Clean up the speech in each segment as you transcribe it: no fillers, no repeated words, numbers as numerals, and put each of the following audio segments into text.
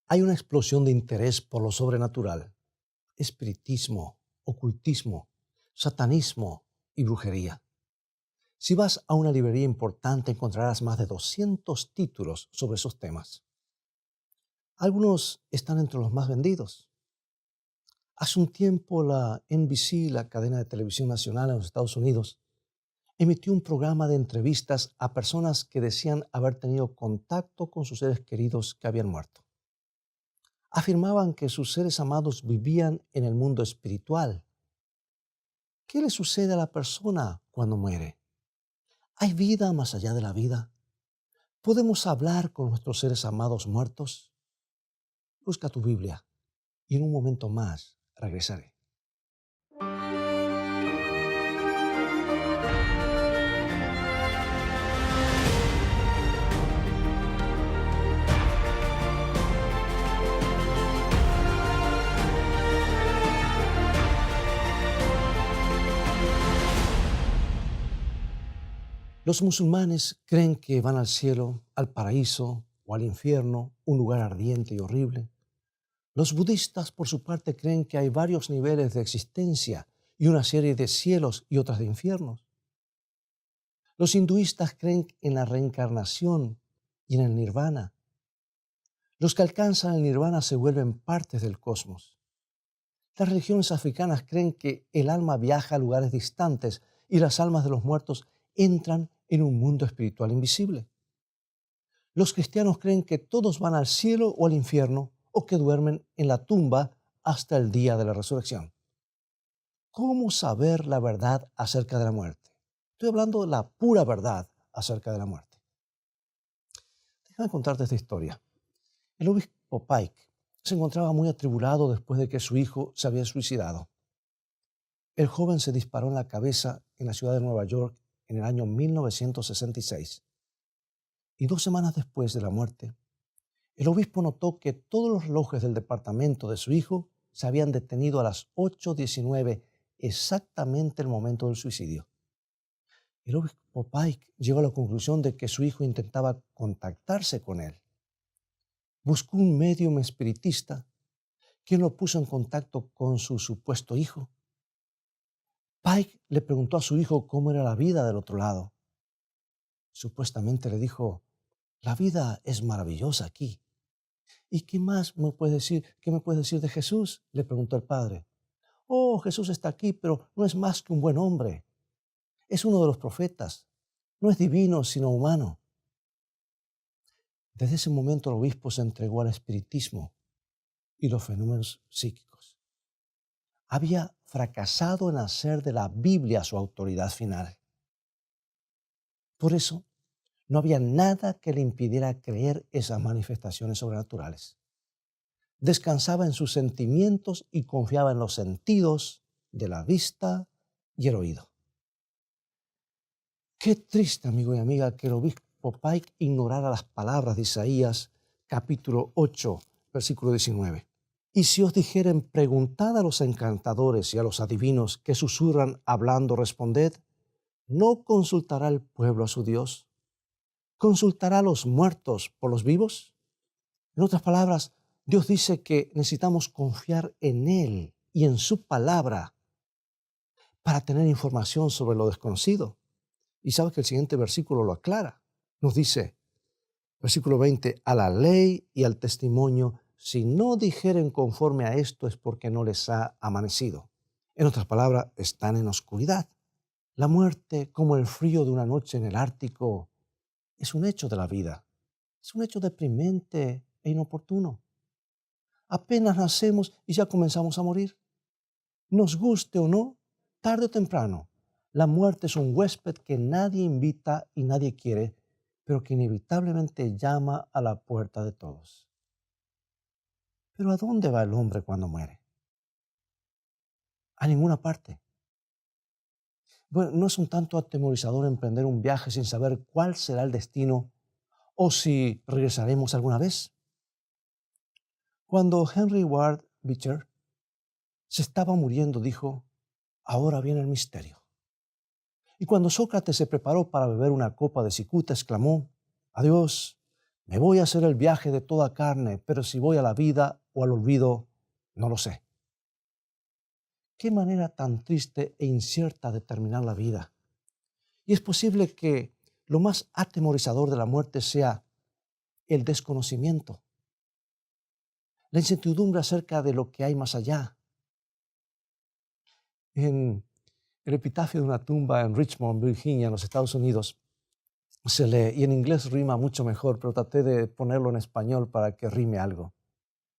Hay una explosión de interés por lo sobrenatural, espiritismo, ocultismo, satanismo y brujería. Si vas a una librería importante encontrarás más de 200 títulos sobre esos temas. Algunos están entre los más vendidos. Hace un tiempo la NBC, la cadena de televisión nacional en los Estados Unidos, emitió un programa de entrevistas a personas que decían haber tenido contacto con sus seres queridos que habían muerto. Afirmaban que sus seres amados vivían en el mundo espiritual. ¿Qué le sucede a la persona cuando muere? ¿Hay vida más allá de la vida? ¿Podemos hablar con nuestros seres amados muertos? Busca tu Biblia y en un momento más regresaré. Los musulmanes creen que van al cielo, al paraíso o al infierno, un lugar ardiente y horrible. Los budistas, por su parte, creen que hay varios niveles de existencia y una serie de cielos y otras de infiernos. Los hinduistas creen en la reencarnación y en el nirvana. Los que alcanzan el nirvana se vuelven partes del cosmos. Las religiones africanas creen que el alma viaja a lugares distantes y las almas de los muertos entran en un mundo espiritual invisible. Los cristianos creen que todos van al cielo o al infierno o que duermen en la tumba hasta el día de la resurrección. ¿Cómo saber la verdad acerca de la muerte? Estoy hablando de la pura verdad acerca de la muerte. Déjame contarte esta historia. El obispo Pike se encontraba muy atribulado después de que su hijo se había suicidado. El joven se disparó en la cabeza en la ciudad de Nueva York en el año 1966. Y 2 semanas después de la muerte, el obispo notó que todos los relojes del departamento de su hijo se habían detenido a las 8:19, exactamente el momento del suicidio. El obispo Pike llegó a la conclusión de que su hijo intentaba contactarse con él. Buscó un médium espiritista, quien lo puso en contacto con su supuesto hijo. Pike le preguntó a su hijo cómo era la vida del otro lado. Supuestamente le dijo: la vida es maravillosa aquí. ¿Y qué más me puedes decir? ¿Qué me puedes decir de Jesús?, le preguntó el padre. Oh, Jesús está aquí, pero no es más que un buen hombre. Es uno de los profetas. No es divino, sino humano. Desde ese momento el obispo se entregó al espiritismo y los fenómenos psíquicos. Había fracasado en hacer de la Biblia su autoridad final. Por eso, no había nada que le impidiera creer esas manifestaciones sobrenaturales. Descansaba en sus sentimientos y confiaba en los sentidos de la vista y el oído. Qué triste, amigo y amiga, que el obispo Pike ignorara las palabras de Isaías, capítulo 8, versículo 19. Y si os dijeren, preguntad a los encantadores y a los adivinos que susurran hablando, responded, ¿no consultará el pueblo a su Dios? ¿Consultará a los muertos por los vivos? En otras palabras, Dios dice que necesitamos confiar en Él y en su palabra para tener información sobre lo desconocido. Y sabes que el siguiente versículo lo aclara. Nos dice, versículo 20, a la ley y al testimonio, si no dijeren conforme a esto es porque no les ha amanecido. En otras palabras, están en oscuridad. La muerte, como el frío de una noche en el Ártico, es un hecho de la vida. Es un hecho deprimente e inoportuno. Apenas nacemos y ya comenzamos a morir. Nos guste o no, tarde o temprano, la muerte es un huésped que nadie invita y nadie quiere, pero que inevitablemente llama a la puerta de todos. Pero ¿a dónde va el hombre cuando muere? A ninguna parte. Bueno, ¿no es un tanto atemorizador emprender un viaje sin saber cuál será el destino o si regresaremos alguna vez? Cuando Henry Ward Beecher se estaba muriendo, dijo, ahora viene el misterio. Y cuando Sócrates se preparó para beber una copa de cicuta, exclamó, adiós, Me voy a hacer el viaje de toda carne, pero si voy a la vida o al olvido, no lo sé. Qué manera tan triste e incierta de terminar la vida. Y es posible que lo más atemorizador de la muerte sea el desconocimiento, la incertidumbre acerca de lo que hay más allá. En el epitafio de una tumba en Richmond, Virginia, en los Estados Unidos, se lee, y en inglés rima mucho mejor, pero traté de ponerlo en español para que rime algo.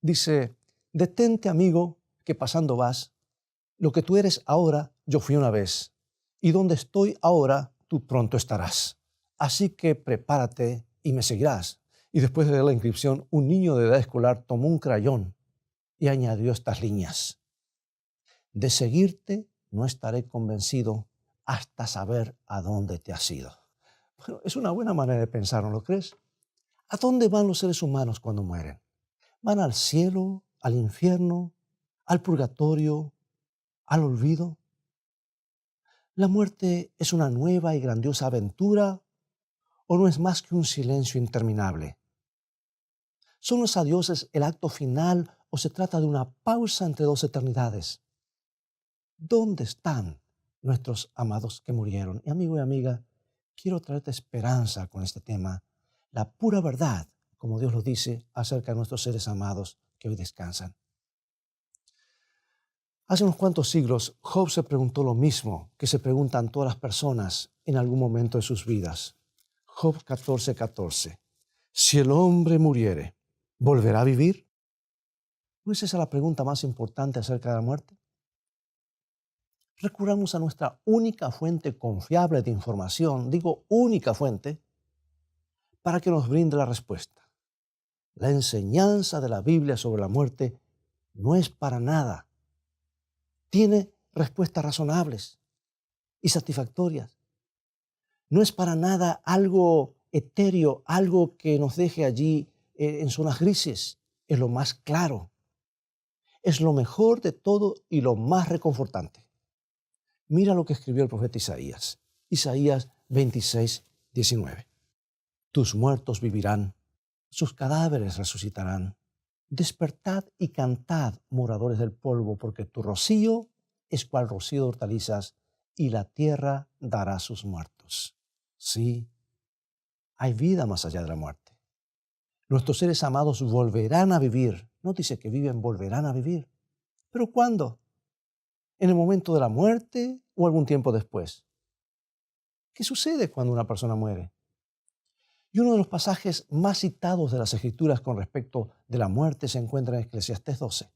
Dice, detente amigo, que pasando vas, lo que tú eres ahora, yo fui una vez, y donde estoy ahora, tú pronto estarás. Así que prepárate y me seguirás. Y después de leer la inscripción, un niño de edad escolar tomó un crayón y añadió estas líneas. De seguirte no estaré convencido hasta saber a dónde te has ido. Bueno, es una buena manera de pensar, ¿no lo crees? ¿A dónde van los seres humanos cuando mueren? ¿Van al cielo, al infierno, al purgatorio, al olvido? ¿La muerte es una nueva y grandiosa aventura o no es más que un silencio interminable? ¿Son los adioses el acto final o se trata de una pausa entre dos eternidades? ¿Dónde están nuestros amados que murieron? Y amigo y amiga, quiero traerte esperanza con este tema, la pura verdad, como Dios lo dice, acerca de nuestros seres amados que hoy descansan. Hace unos cuantos siglos, Job se preguntó lo mismo que se preguntan todas las personas en algún momento de sus vidas. Job 14:14. Si el hombre muriere, ¿volverá a vivir? ¿No es esa la pregunta más importante acerca de la muerte? Recurramos a nuestra única fuente confiable de información, digo única fuente, para que nos brinde la respuesta. La enseñanza de la Biblia sobre la muerte no es para nada. Tiene respuestas razonables y satisfactorias. No es para nada algo etéreo, algo que nos deje allí en zonas grises. Es lo más claro. Es lo mejor de todo y lo más reconfortante. Mira lo que escribió el profeta Isaías. Isaías 26:19. Tus muertos vivirán, sus cadáveres resucitarán. Despertad y cantad, moradores del polvo, porque tu rocío es cual rocío de hortalizas, y la tierra dará sus muertos. Sí, hay vida más allá de la muerte. Nuestros seres amados volverán a vivir. No dice que viven, volverán a vivir. ¿Pero cuándo? ¿En el momento de la muerte o algún tiempo después? ¿Qué sucede cuando una persona muere? Y uno de los pasajes más citados de las Escrituras con respecto de la muerte se encuentra en Eclesiastés 12.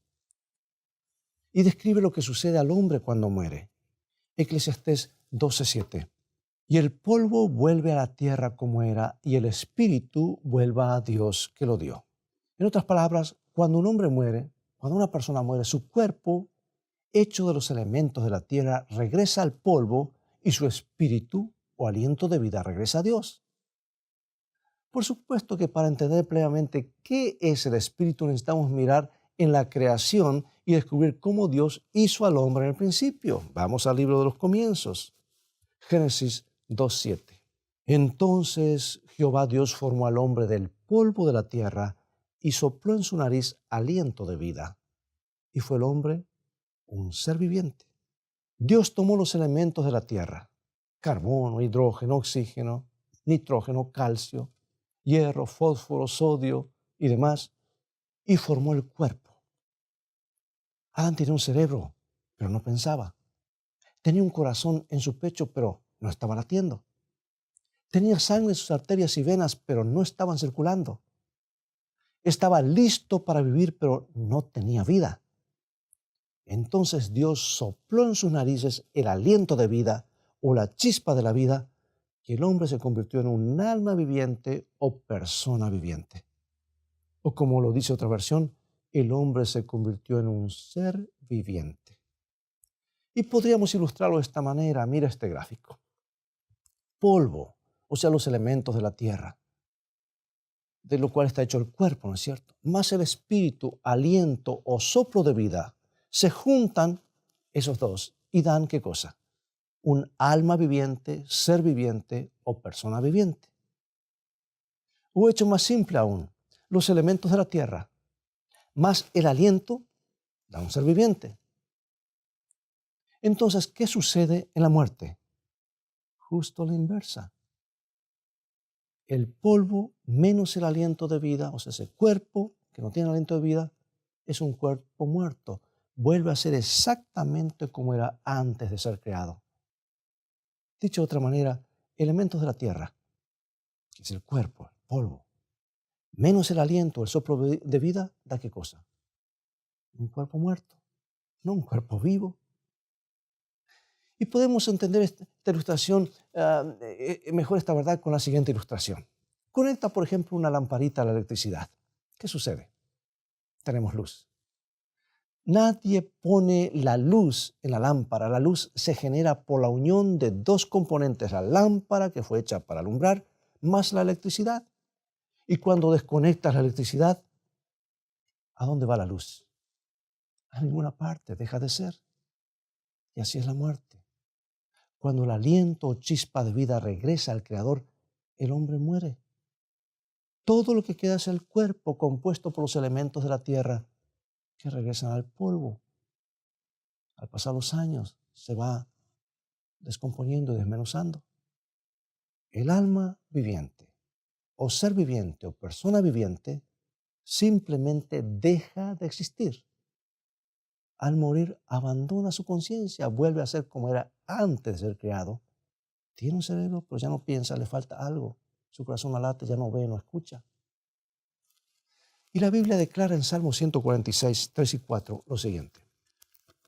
Y describe lo que sucede al hombre cuando muere. Eclesiastés 12:7. Y el polvo vuelve a la tierra como era, y el espíritu vuelva a Dios que lo dio. En otras palabras, cuando un hombre muere, cuando una persona muere, su cuerpo, hecho de los elementos de la tierra, regresa al polvo y su espíritu o aliento de vida regresa a Dios. Por supuesto que para entender plenamente qué es el espíritu necesitamos mirar en la creación y descubrir cómo Dios hizo al hombre en el principio. Vamos al libro de los comienzos. Génesis 2:7. Entonces Jehová Dios formó al hombre del polvo de la tierra y sopló en su nariz aliento de vida. Y fue el hombre un ser viviente. Dios tomó los elementos de la tierra, carbono, hidrógeno, oxígeno, nitrógeno, calcio, hierro, fósforo, sodio y demás, y formó el cuerpo. Adán tenía un cerebro, pero no pensaba. Tenía un corazón en su pecho, pero no estaba latiendo. Tenía sangre en sus arterias y venas, pero no estaban circulando. Estaba listo para vivir, pero no tenía vida. Entonces Dios sopló en sus narices el aliento de vida o la chispa de la vida, y el hombre se convirtió en un alma viviente o persona viviente. O como lo dice otra versión, el hombre se convirtió en un ser viviente. Y podríamos ilustrarlo de esta manera. Mira este gráfico. Polvo, o sea, los elementos de la tierra, de lo cual está hecho el cuerpo, ¿no es cierto? Más el espíritu, aliento o soplo de vida, se juntan esos dos y dan ¿qué cosa? Un alma viviente, ser viviente o persona viviente. O hecho más simple aún, los elementos de la tierra, más el aliento de un ser viviente. Entonces, ¿qué sucede en la muerte? Justo la inversa. El polvo menos el aliento de vida, o sea, ese cuerpo que no tiene aliento de vida, es un cuerpo muerto. Vuelve a ser exactamente como era antes de ser creado. Dicho de otra manera, elementos de la tierra, que es el cuerpo, el polvo, menos el aliento, el soplo de vida, ¿da qué cosa? Un cuerpo muerto, no un cuerpo vivo. Y podemos entender esta ilustración, mejor esta verdad, con la siguiente ilustración. Conecta, por ejemplo, una lamparita a la electricidad. ¿Qué sucede? Tenemos luz. Nadie pone la luz en la lámpara. La luz se genera por la unión de dos componentes, la lámpara, que fue hecha para alumbrar, más la electricidad. Y cuando desconectas la electricidad, ¿a dónde va la luz? A ninguna parte, deja de ser. Y así es la muerte. Cuando el aliento o chispa de vida regresa al Creador, el hombre muere. Todo lo que queda es el cuerpo compuesto por los elementos de la tierra que regresan al polvo. Al pasar los años se va descomponiendo y desmenuzando. El alma viviente, o ser viviente, o persona viviente, simplemente deja de existir. Al morir abandona su conciencia, vuelve a ser como era antes de ser creado. Tiene un cerebro, pero ya no piensa, le falta algo. Su corazón no late, ya no ve, no escucha. Y la Biblia declara en Salmo 146, 3 y 4 lo siguiente.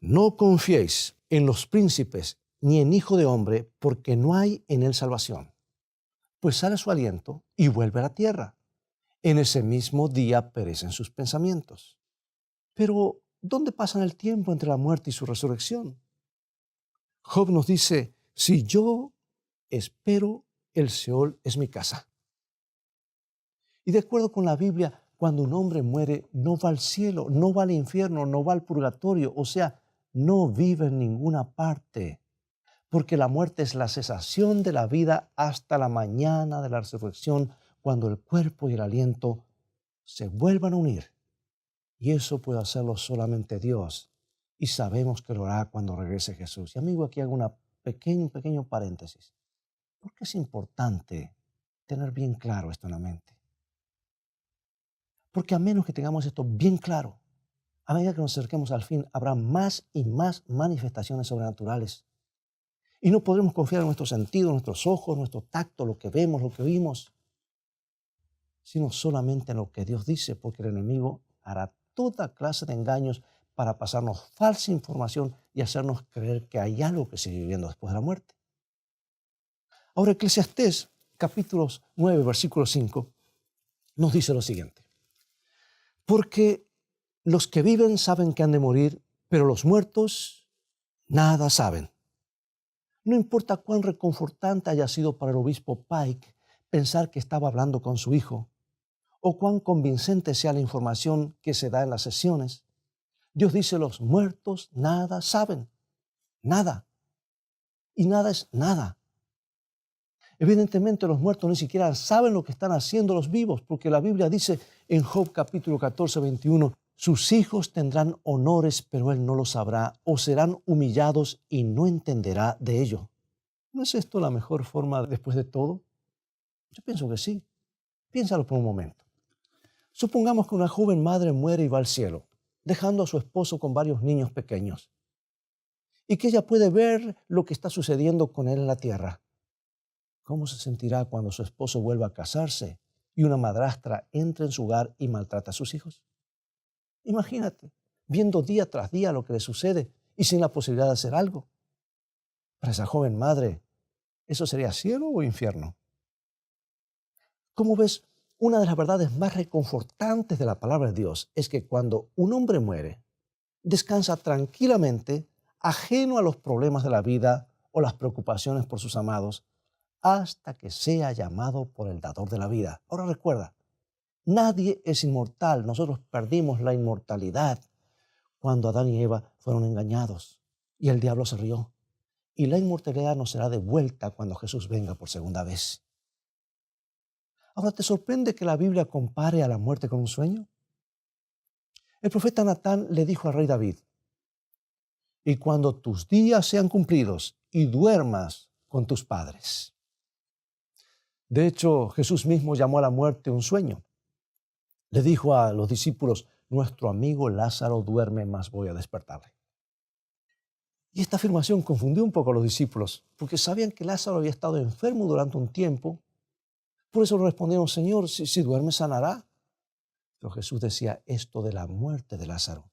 No confiéis en los príncipes ni en hijo de hombre, porque no hay en él salvación. Pues sale su aliento y vuelve a la tierra. En ese mismo día perecen sus pensamientos. Pero, ¿dónde pasan el tiempo entre la muerte y su resurrección? Job nos dice, si yo espero, el Seol es mi casa. Y de acuerdo con la Biblia, cuando un hombre muere, no va al cielo, no va al infierno, no va al purgatorio, o sea, no vive en ninguna parte, porque la muerte es la cesación de la vida hasta la mañana de la resurrección, cuando el cuerpo y el aliento se vuelvan a unir. Y eso puede hacerlo solamente Dios, y sabemos que lo hará cuando regrese Jesús. Y amigo, aquí hago un pequeño paréntesis. ¿Por qué es importante tener bien claro esto en la mente? Porque a menos que tengamos esto bien claro, a medida que nos acerquemos al fin, habrá más y más manifestaciones sobrenaturales. Y no podremos confiar en nuestros sentidos, nuestros ojos, nuestro tacto, lo que vemos, lo que oímos, sino solamente en lo que Dios dice, porque el enemigo hará toda clase de engaños para pasarnos falsa información y hacernos creer que hay algo que sigue viviendo después de la muerte. Ahora, Eclesiastés, capítulo 9, versículo 5, nos dice lo siguiente. Porque los que viven saben que han de morir, pero los muertos nada saben. No importa cuán reconfortante haya sido para el obispo Pike pensar que estaba hablando con su hijo, o cuán convincente sea la información que se da en las sesiones, Dios dice, los muertos nada saben, nada. Y nada es nada. Evidentemente los muertos ni siquiera saben lo que están haciendo los vivos, porque la Biblia dice en Job capítulo 14, 21, sus hijos tendrán honores, pero él no lo sabrá, o serán humillados y no entenderá de ello. ¿No es esto la mejor forma después de todo? Yo pienso que sí. Piénsalo por un momento. Supongamos que una joven madre muere y va al cielo, dejando a su esposo con varios niños pequeños, y que ella puede ver lo que está sucediendo con él en la tierra. ¿Cómo se sentirá cuando su esposo vuelva a casarse y una madrastra entre en su hogar y maltrata a sus hijos? Imagínate, viendo día tras día lo que le sucede y sin la posibilidad de hacer algo. Para esa joven madre, ¿eso sería cielo o infierno? ¿Cómo ves? Una de las verdades más reconfortantes de la palabra de Dios es que cuando un hombre muere, descansa tranquilamente, ajeno a los problemas de la vida o las preocupaciones por sus amados, hasta que sea llamado por el dador de la vida. Ahora recuerda, nadie es inmortal. Nosotros perdimos la inmortalidad cuando Adán y Eva fueron engañados y el diablo se rió. Y la inmortalidad nos será devuelta cuando Jesús venga por segunda vez. Ahora, ¿te sorprende que la Biblia compare a la muerte con un sueño? El profeta Natán le dijo al rey David: y cuando tus días sean cumplidos y duermas con tus padres. De hecho, Jesús mismo llamó a la muerte un sueño. Le dijo a los discípulos: nuestro amigo Lázaro duerme, mas voy a despertarle. Y esta afirmación confundió un poco a los discípulos, porque sabían que Lázaro había estado enfermo durante un tiempo. Por eso le respondieron: Señor, si duerme sanará. Pero Jesús decía esto de la muerte de Lázaro.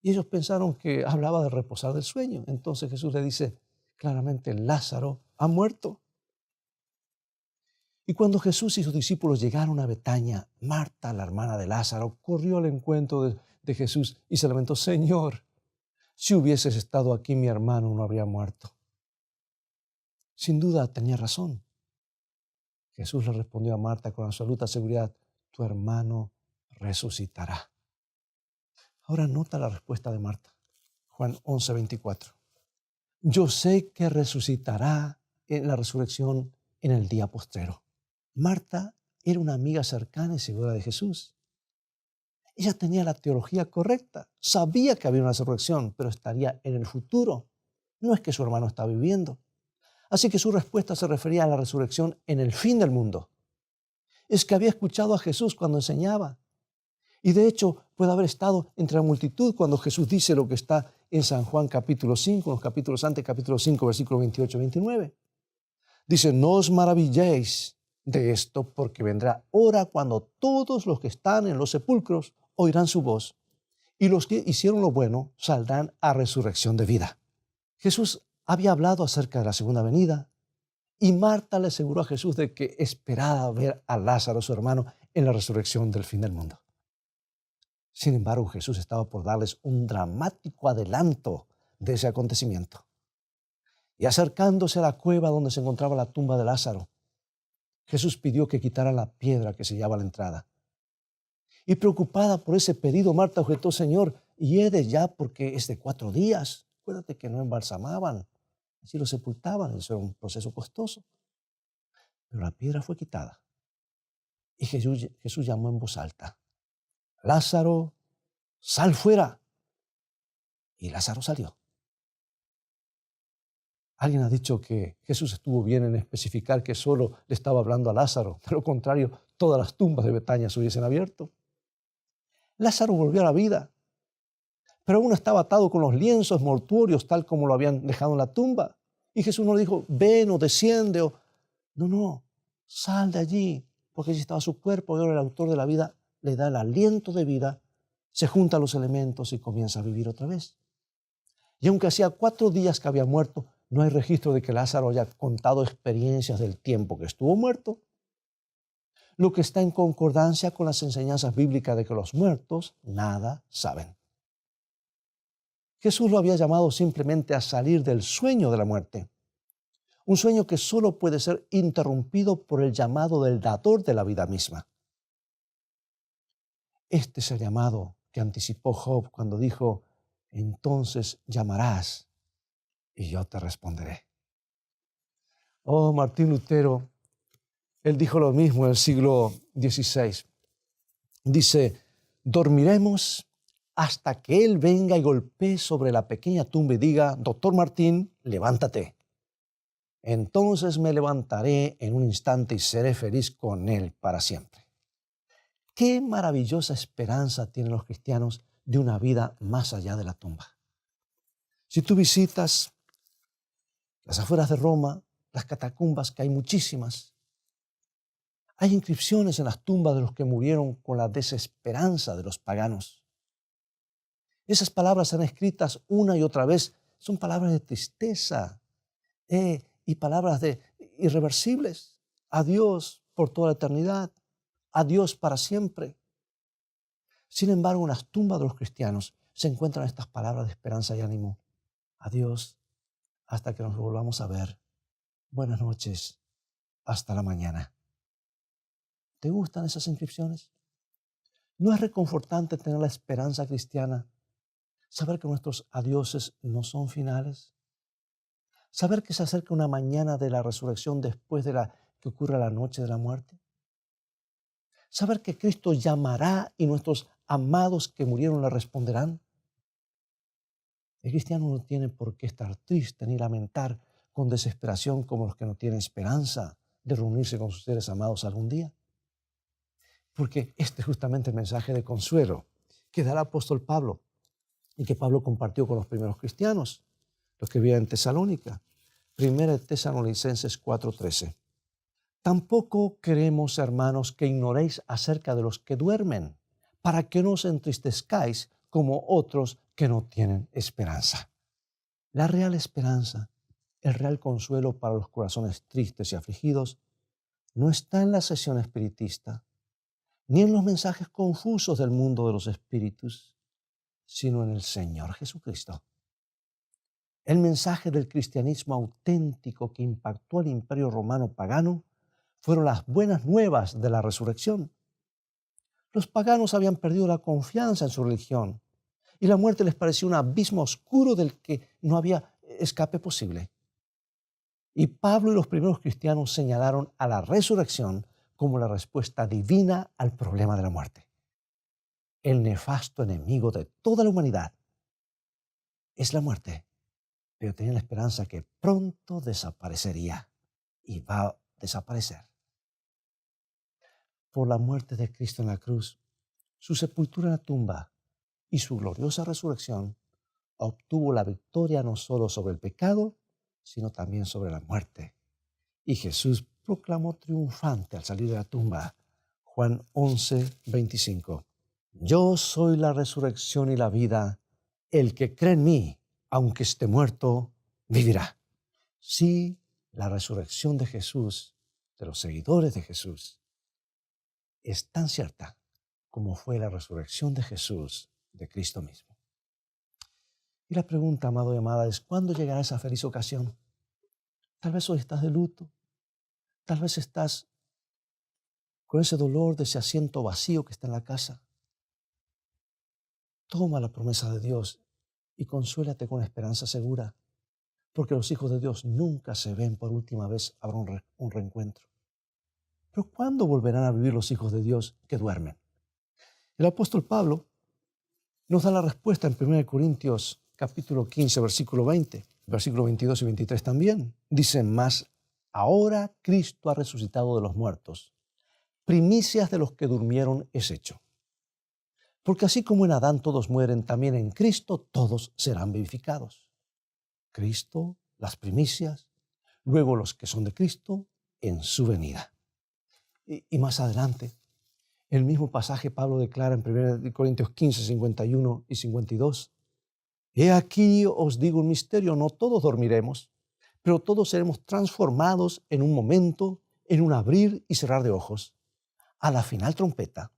Y ellos pensaron que hablaba de reposar del sueño. Entonces Jesús le dice claramente: Lázaro ha muerto. Y cuando Jesús y sus discípulos llegaron a Betania, Marta, la hermana de Lázaro, corrió al encuentro de Jesús y se lamentó: Señor, si hubieses estado aquí, mi hermano no habría muerto. Sin duda tenía razón. Jesús le respondió a Marta con absoluta seguridad: tu hermano resucitará. Ahora nota la respuesta de Marta. Juan 11:24. Yo sé que resucitará en la resurrección en el día postrero. Marta era una amiga cercana y segura de Jesús. Ella tenía la teología correcta, sabía que había una resurrección, pero estaría en el futuro. No es que su hermano está viviendo. Así que su respuesta se refería a la resurrección en el fin del mundo. Es que había escuchado a Jesús cuando enseñaba. Y de hecho puede haber estado entre la multitud cuando Jesús dice lo que está en San Juan capítulo 5, los capítulos antes, capítulo 5, versículos 28 y 29. Dice: no os maravilléis de esto, porque vendrá hora cuando todos los que están en los sepulcros oirán su voz, y los que hicieron lo bueno saldrán a resurrección de vida. Jesús había hablado acerca de la segunda venida, y Marta le aseguró a Jesús de que esperaba ver a Lázaro, su hermano, en la resurrección del fin del mundo. Sin embargo, Jesús estaba por darles un dramático adelanto de ese acontecimiento. Y acercándose a la cueva donde se encontraba la tumba de Lázaro, Jesús pidió que quitaran la piedra que sellaba la entrada. Y preocupada por ese pedido, Marta objetó: Señor, hiede ya, porque es de 4 días. Acuérdate que no embalsamaban, así lo sepultaban, eso era un proceso costoso. Pero la piedra fue quitada. Y Jesús llamó en voz alta: Lázaro, sal fuera. Y Lázaro salió. Alguien ha dicho que Jesús estuvo bien en especificar que solo le estaba hablando a Lázaro. De lo contrario, todas las tumbas de Betania se hubiesen abierto. Lázaro volvió a la vida, pero aún estaba atado con los lienzos mortuorios tal como lo habían dejado en la tumba. Y Jesús no le dijo: ven o desciende. No, sal de allí, porque allí estaba su cuerpo. Y ahora el autor de la vida le da el aliento de vida, se juntan los elementos y comienza a vivir otra vez. Y aunque hacía 4 días que había muerto, no hay registro de que Lázaro haya contado experiencias del tiempo que estuvo muerto, lo que está en concordancia con las enseñanzas bíblicas de que los muertos nada saben. Jesús lo había llamado simplemente a salir del sueño de la muerte, un sueño que solo puede ser interrumpido por el llamado del dador de la vida misma. Este es el llamado que anticipó Job cuando dijo: entonces llamarás y yo te responderé. Oh, Martín Lutero, él dijo lo mismo en el siglo XVI. Dice: dormiremos hasta que Él venga y golpee sobre la pequeña tumba y diga: doctor Martín, levántate. Entonces me levantaré en un instante y seré feliz con Él para siempre. Qué maravillosa esperanza tienen los cristianos de una vida más allá de la tumba. Si tú visitas las afueras de Roma, las catacumbas, que hay muchísimas, hay inscripciones en las tumbas de los que murieron con la desesperanza de los paganos. Esas palabras serán escritas una y otra vez. Son palabras de tristeza y palabras irreversibles. Adiós por toda la eternidad. Adiós para siempre. Sin embargo, en las tumbas de los cristianos se encuentran estas palabras de esperanza y ánimo. Adiós hasta que nos volvamos a ver. Buenas noches. Hasta la mañana. ¿Te gustan esas inscripciones? ¿No es reconfortante tener la esperanza cristiana? Saber que nuestros adioses no son finales. Saber que se acerca una mañana de la resurrección después de la que ocurre la noche de la muerte. Saber que Cristo llamará y nuestros amados que murieron le responderán. El cristiano no tiene por qué estar triste ni lamentar con desesperación como los que no tienen esperanza de reunirse con sus seres amados algún día. Porque este es justamente el mensaje de consuelo que da el apóstol Pablo y que Pablo compartió con los primeros cristianos, los que vivían en Tesalónica. 1 Tesalonicenses 4:13. Tampoco queremos, hermanos, que ignoréis acerca de los que duermen, para que no os entristezcáis como otros que no tienen esperanza. La real esperanza, el real consuelo para los corazones tristes y afligidos, no está en la sesión espiritista, ni en los mensajes confusos del mundo de los espíritus, sino en el Señor Jesucristo. El mensaje del cristianismo auténtico que impactó al imperio romano pagano fueron las buenas nuevas de la resurrección. Los paganos habían perdido la confianza en su religión y la muerte les parecía un abismo oscuro del que no había escape posible. Y Pablo y los primeros cristianos señalaron a la resurrección como la respuesta divina al problema de la muerte. El nefasto enemigo de toda la humanidad es la muerte, pero tenían la esperanza que pronto desaparecería y va a desaparecer. Por la muerte de Cristo en la cruz, su sepultura en la tumba y su gloriosa resurrección, obtuvo la victoria no solo sobre el pecado, sino también sobre la muerte. Y Jesús proclamó triunfante al salir de la tumba. Juan 11:25. Yo soy la resurrección y la vida. El que cree en mí, aunque esté muerto, vivirá. Sí, la resurrección de Jesús, de los seguidores de Jesús, es tan cierta como fue la resurrección de Jesús, de Cristo mismo. Y la pregunta, amado y amada, es ¿cuándo llegará esa feliz ocasión? Tal vez hoy estás de luto, tal vez estás con ese dolor de ese asiento vacío que está en la casa. Toma la promesa de Dios y consuélate con esperanza segura, porque los hijos de Dios nunca se ven por última vez, habrá un reencuentro. Pero ¿cuándo volverán a vivir los hijos de Dios que duermen? El apóstol Pablo nos da la respuesta en 1 Corintios capítulo 15, versículo 20, versículo 22 y 23 también. Dice, mas ahora Cristo ha resucitado de los muertos, primicias de los que durmieron es hecho. Porque así como en Adán todos mueren, también en Cristo todos serán vivificados. Cristo, las primicias, luego los que son de Cristo en su venida. Y más adelante, el mismo pasaje Pablo declara en 1 Corintios 15, 51 y 52. He aquí os digo un misterio, no todos dormiremos, pero todos seremos transformados en un momento, en un abrir y cerrar de ojos, a la final trompeta,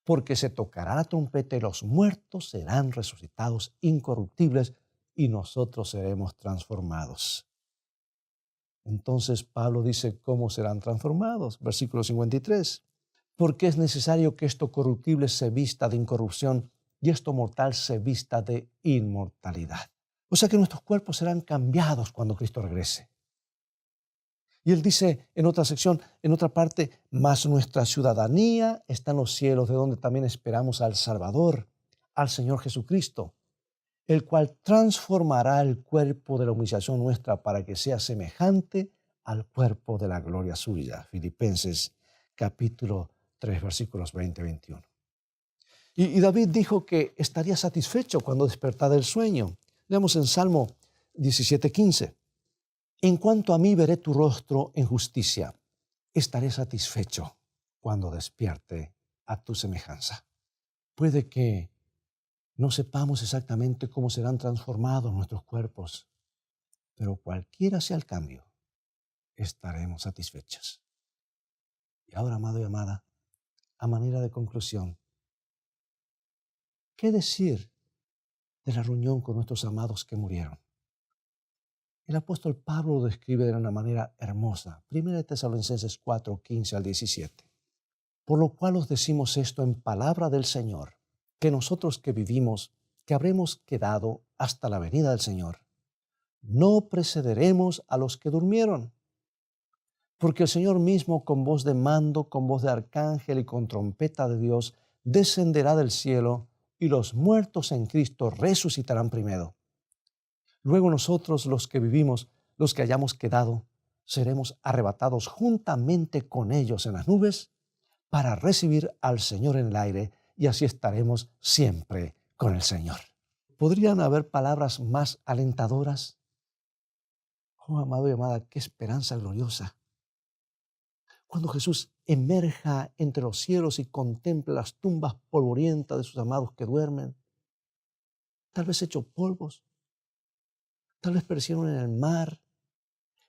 porque se tocará la trompeta y los muertos serán resucitados incorruptibles y nosotros seremos transformados. Entonces Pablo dice, ¿cómo serán transformados? Versículo 53. Porque es necesario que esto corruptible se vista de incorrupción y esto mortal se vista de inmortalidad. O sea que nuestros cuerpos serán cambiados cuando Cristo regrese. Y él dice en otra sección, en otra parte, mas nuestra ciudadanía está en los cielos, de donde también esperamos al Salvador, al Señor Jesucristo, el cual transformará el cuerpo de la humillación nuestra para que sea semejante al cuerpo de la gloria suya. Filipenses capítulo 3, versículos 20 y 21. Y David dijo que estaría satisfecho cuando despertara del sueño. Leamos en Salmo 17:15. En cuanto a mí veré tu rostro en justicia, estaré satisfecho cuando despierte a tu semejanza. Puede que no sepamos exactamente cómo serán transformados nuestros cuerpos, pero cualquiera sea el cambio, estaremos satisfechos. Y ahora, amado y amada, a manera de conclusión, ¿qué decir de la reunión con nuestros amados que murieron? El apóstol Pablo lo describe de una manera hermosa. 1 Tesalonicenses 4, 15 al 17. Por lo cual os decimos esto en palabra del Señor, que nosotros que vivimos, que habremos quedado hasta la venida del Señor, no precederemos a los que durmieron. Porque el Señor mismo, con voz de mando, con voz de arcángel y con trompeta de Dios, descenderá del cielo, y los muertos en Cristo resucitarán primero. Luego nosotros, los que vivimos, los que hayamos quedado, seremos arrebatados juntamente con ellos en las nubes para recibir al Señor en el aire, y así estaremos siempre con el Señor. ¿Podrían haber palabras más alentadoras? Oh, amado y amada, qué esperanza gloriosa. Cuando Jesús emerja entre los cielos y contemple las tumbas polvorientas de sus amados que duermen, tal vez hechos polvos, tal vez perecieron en el mar,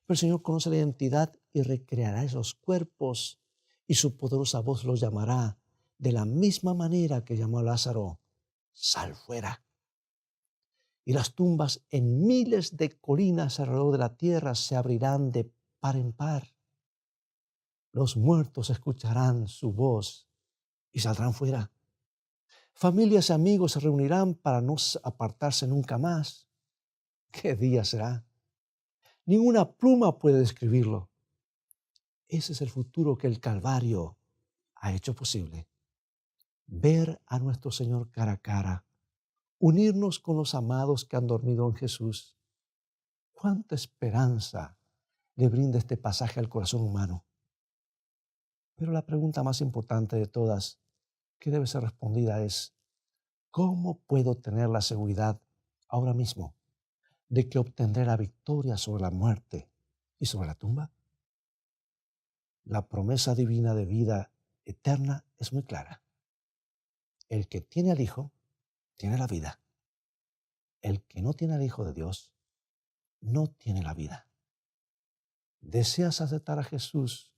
pero el Señor conoce la identidad y recreará esos cuerpos, y su poderosa voz los llamará de la misma manera que llamó a Lázaro: sal fuera. Y las tumbas en miles de colinas alrededor de la tierra se abrirán de par en par. Los muertos escucharán su voz y saldrán fuera. Familias y amigos se reunirán para no apartarse nunca más. ¿Qué día será? Ninguna pluma puede describirlo. Ese es el futuro que el Calvario ha hecho posible. Ver a nuestro Señor cara a cara, unirnos con los amados que han dormido en Jesús. ¡Cuánta esperanza le brinda este pasaje al corazón humano! Pero la pregunta más importante de todas, que debe ser respondida, es: ¿cómo puedo tener la seguridad ahora mismo de que obtendré la victoria sobre la muerte y sobre la tumba? La promesa divina de vida eterna es muy clara. El que tiene al Hijo, tiene la vida. El que no tiene al Hijo de Dios, no tiene la vida. ¿Deseas aceptar a Jesús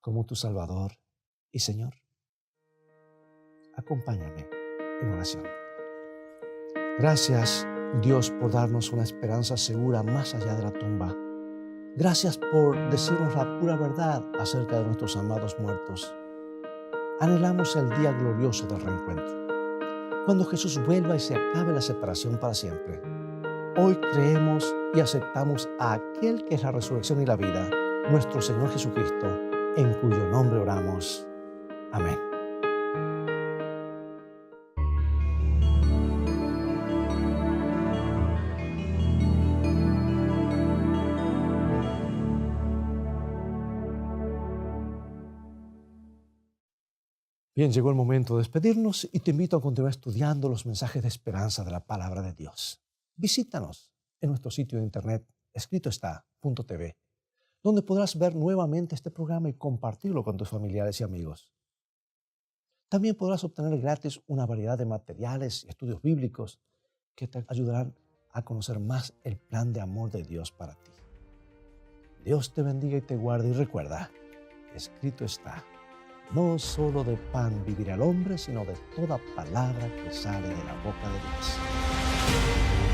como tu Salvador y Señor? Acompáñame en oración. Gracias, Dios, por darnos una esperanza segura más allá de la tumba. Gracias por decirnos la pura verdad acerca de nuestros amados muertos. Anhelamos el día glorioso del reencuentro, cuando Jesús vuelva y se acabe la separación para siempre. Hoy creemos y aceptamos a aquel que es la resurrección y la vida, nuestro Señor Jesucristo, en cuyo nombre oramos. Amén. Bien, llegó el momento de despedirnos y te invito a continuar estudiando los mensajes de esperanza de la palabra de Dios. Visítanos en nuestro sitio de internet escritoestá.tv, donde podrás ver nuevamente este programa y compartirlo con tus familiares y amigos. También podrás obtener gratis una variedad de materiales y estudios bíblicos que te ayudarán a conocer más el plan de amor de Dios para ti. Dios te bendiga y te guarde, y recuerda, escrito está: no solo de pan vivirá el hombre, sino de toda palabra que sale de la boca de Dios.